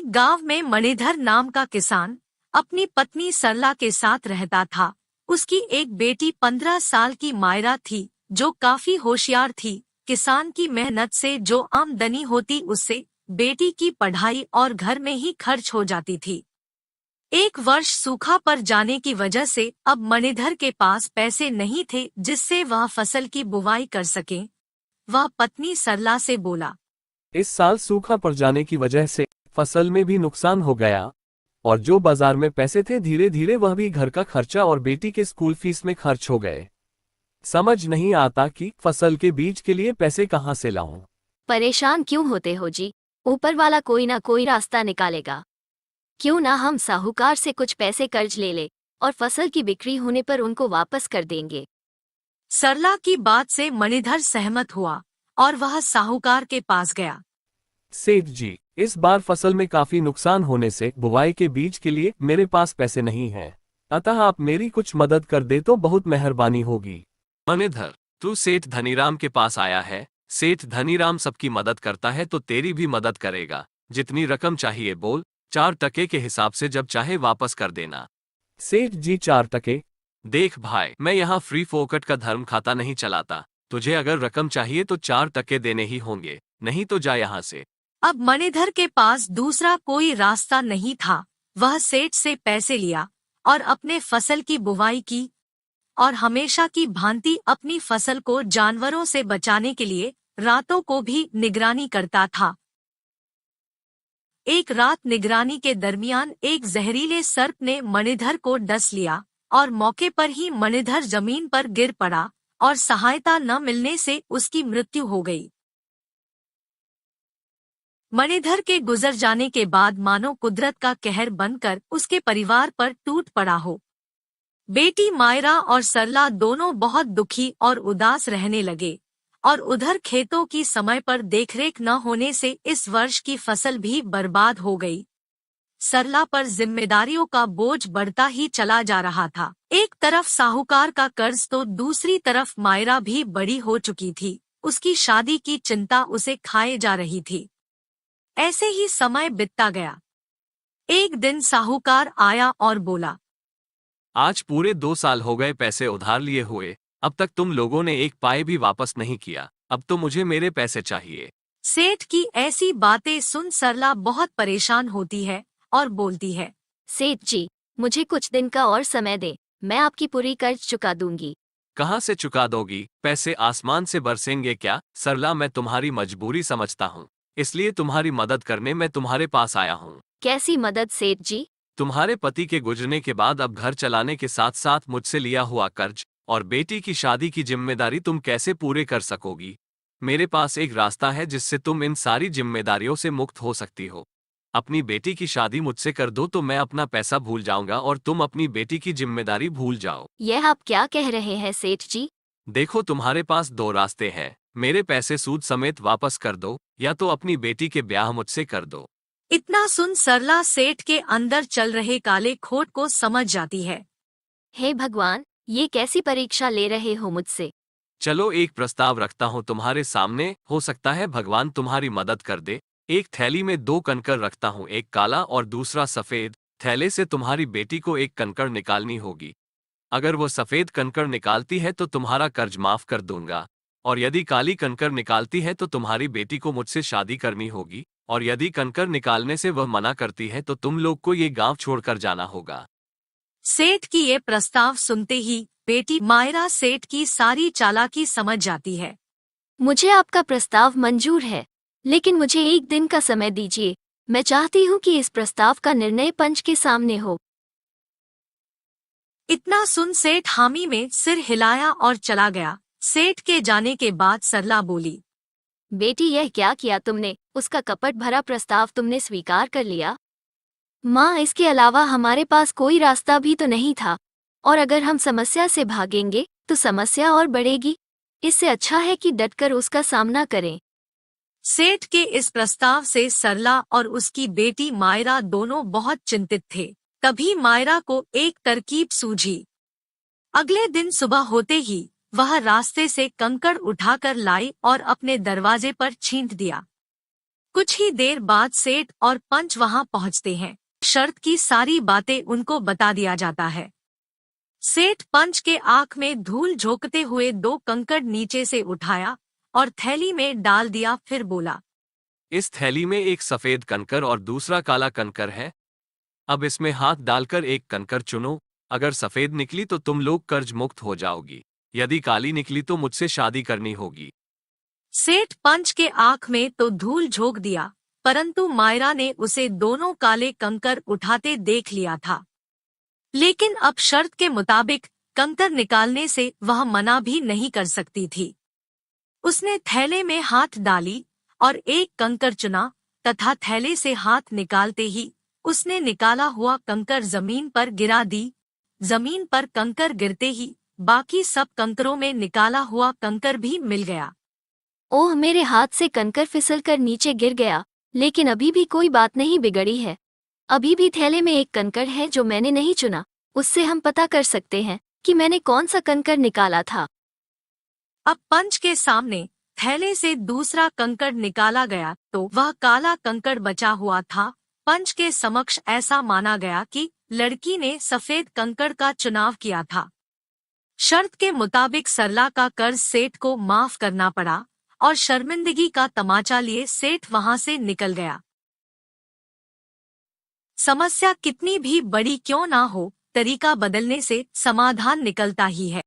गांव में मणिधर नाम का किसान अपनी पत्नी सरला के साथ रहता था। उसकी एक बेटी 15 साल की मायरा थी, जो काफी होशियार थी। किसान की मेहनत से जो आमदनी होती उससे बेटी की पढ़ाई और घर में ही खर्च हो जाती थी। एक वर्ष सूखा पड़ जाने की वजह से अब मणिधर के पास पैसे नहीं थे जिससे वह फसल की बुवाई कर सके। वह पत्नी सरला से बोला, इस साल सूखा पड़ जाने की वजह से फसल में भी नुकसान हो गया और जो बाजार में पैसे थे धीरे धीरे वह भी घर का खर्चा और बेटी के स्कूल फीस में खर्च हो गए। समझ नहीं आता कि फसल के बीज के लिए पैसे कहाँ से लाऊं। परेशान क्यों होते हो जी? ऊपर वाला कोई ना कोई रास्ता निकालेगा। क्यों ना हम साहूकार से कुछ पैसे कर्ज ले और फसल की बिक्री होने पर उनको वापस कर देंगे। सरला की बात से मणिधर सहमत हुआ और वह साहूकार के पास गया। सेठ जी, इस बार फसल में काफी नुकसान होने से बुवाई के बीज के लिए मेरे पास पैसे नहीं हैं, अतः आप मेरी कुछ मदद कर दे तो बहुत मेहरबानी होगी। मणिधर, तू सेठ धनीराम के पास आया है। सेठ धनीराम सबकी मदद करता है तो तेरी भी मदद करेगा। जितनी रकम चाहिए बोल, 4% के हिसाब से जब चाहे वापस कर देना। सेठ जी, 4%? देख भाई, मैं यहाँ फ्री फोकट का धर्म खाता नहीं चलाता। तुझे अगर रकम चाहिए तो 4% देने ही होंगे, नहीं तो जा यहाँ से। अब मणिधर के पास दूसरा कोई रास्ता नहीं था। वह सेठ से पैसे लिया और अपने फसल की बुवाई की और हमेशा की भांति अपनी फसल को जानवरों से बचाने के लिए रातों को भी निगरानी करता था। एक रात निगरानी के दरमियान एक जहरीले सर्प ने मणिधर को डस लिया और मौके पर ही मणिधर जमीन पर गिर पड़ा और सहायता न मिलने से उसकी मृत्यु हो गई। मणिधर के गुजर जाने के बाद मानो कुदरत का कहर बनकर उसके परिवार पर टूट पड़ा हो। बेटी मायरा और सरला दोनों बहुत दुखी और उदास रहने लगे और उधर खेतों की समय पर देखरेख न होने से इस वर्ष की फसल भी बर्बाद हो गई। सरला पर जिम्मेदारियों का बोझ बढ़ता ही चला जा रहा था। एक तरफ साहूकार का कर्ज तो दूसरी तरफ मायरा भी बड़ी हो चुकी थी। उसकी शादी की चिंता उसे खाए जा रही थी। ऐसे ही समय बीतता गया। एक दिन साहूकार आया और बोला, आज पूरे 2 साल हो गए पैसे उधार लिए हुए, अब तक तुम लोगों ने एक पाई भी वापस नहीं किया। अब तो मुझे मेरे पैसे चाहिए। सेठ की ऐसी बातें सुन सरला बहुत परेशान होती है और बोलती है, सेठ जी, मुझे कुछ दिन का और समय दे, मैं आपकी पूरी कर्ज चुका दूंगी। कहाँ से चुका दोगी? पैसे आसमान से बरसेंगे क्या? सरला, मैं तुम्हारी मजबूरी समझता हूँ, इसलिए तुम्हारी मदद करने मैं तुम्हारे पास आया हूँ। कैसी मदद सेठ जी? तुम्हारे पति के गुजरने के बाद अब घर चलाने के साथ साथ मुझसे लिया हुआ कर्ज और बेटी की शादी की जिम्मेदारी तुम कैसे पूरे कर सकोगी? मेरे पास एक रास्ता है जिससे तुम इन सारी जिम्मेदारियों से मुक्त हो सकती हो। अपनी बेटी की शादी मुझसे कर दो तो मैं अपना पैसा भूल जाऊंगा और तुम अपनी बेटी की जिम्मेदारी भूल जाओ। यह आप क्या कह रहे हैं सेठ जी? देखो, तुम्हारे पास 2 रास्ते हैं। मेरे पैसे सूद समेत वापस कर दो या तो अपनी बेटी के ब्याह मुझसे कर दो। इतना सुन सरला सेठ के अंदर चल रहे काले खोट को समझ जाती है। हे भगवान, ये कैसी परीक्षा ले रहे हो मुझसे? चलो, एक प्रस्ताव रखता हूँ तुम्हारे सामने, हो सकता है भगवान तुम्हारी मदद कर दे। एक थैली में 2 कंकड़ रखता हूँ, एक काला और दूसरा सफेद। थैले से तुम्हारी बेटी को एक कंकड़ निकालनी होगी। अगर वो सफेद कंकड़ निकालती है तो तुम्हारा कर्ज माफ कर दूंगा, और यदि काली कंकड़ निकालती है तो तुम्हारी बेटी को मुझसे शादी करनी होगी, और यदि कंकड़ निकालने से वह मना करती है तो तुम लोग को ये गांव छोड़कर जाना होगा। सेठ की ये प्रस्ताव सुनते ही बेटी मायरा सेठ की सारी चालाकी समझ जाती है। मुझे आपका प्रस्ताव मंजूर है, लेकिन मुझे एक दिन का समय दीजिए। मैं चाहती हूँ कि इस प्रस्ताव का निर्णय पंच के सामने हो। इतना सुन सेठ हामी में सिर हिलाया और चला गया। सेठ के जाने के बाद सरला बोली, बेटी, यह क्या किया तुमने? उसका कपट भरा प्रस्ताव तुमने स्वीकार कर लिया। माँ, इसके अलावा हमारे पास कोई रास्ता भी तो नहीं था, और अगर हम समस्या से भागेंगे तो समस्या और बढ़ेगी। इससे अच्छा है कि डटकर उसका सामना करें। सेठ के इस प्रस्ताव से सरला और उसकी बेटी मायरा दोनों बहुत चिंतित थे। तभी मायरा को एक तरकीब सूझी। अगले दिन सुबह होते ही वह रास्ते से कंकड़ उठाकर लाई और अपने दरवाजे पर छींट दिया। कुछ ही देर बाद सेठ और पंच वहां पहुंचते हैं। शर्त की सारी बातें उनको बता दिया जाता है। सेठ पंच के आंख में धूल झोंकते हुए 2 कंकड़ नीचे से उठाया और थैली में डाल दिया, फिर बोला, इस थैली में एक सफेद कंकर और दूसरा काला कंकर है। अब इसमें हाथ डालकर एक कंकर चुनो। अगर सफेद निकली तो तुम लोग कर्ज मुक्त हो जाओगी, यदि काली निकली तो मुझसे शादी करनी होगी। सेठ पंच के आंख में तो धूल झोंक दिया, परंतु मायरा ने उसे दोनों काले कंकर उठाते देख लिया था। लेकिन अब शर्त के मुताबिक कंकर निकालने से वह मना भी नहीं कर सकती थी। उसने थैले में हाथ डाली और एक कंकर चुना तथा थैले से हाथ निकालते ही उसने निकाला हुआ कंकर जमीन पर गिरा दी। जमीन पर कंकर गिरते ही बाकी सब कंकरों में निकाला हुआ कंकर भी मिल गया। ओह, मेरे हाथ से कंकर फिसलकर नीचे गिर गया, लेकिन अभी भी कोई बात नहीं बिगड़ी है। अभी भी थैले में एक कंकर है जो मैंने नहीं चुना। उससे हम पता कर सकते हैं कि मैंने कौन सा कंकर निकाला था। अब पंच के सामने थैले से दूसरा कंकड़ निकाला गया तो वह काला कंकड़ बचा हुआ था। पंच के समक्ष ऐसा माना गया कि लड़की ने सफेद कंकड़ का चुनाव किया था। शर्त के मुताबिक सरला का कर्ज सेठ को माफ करना पड़ा और शर्मिंदगी का तमाचा लिए सेठ वहां से निकल गया। समस्या कितनी भी बड़ी क्यों ना हो, तरीका बदलने से समाधान निकलता ही है।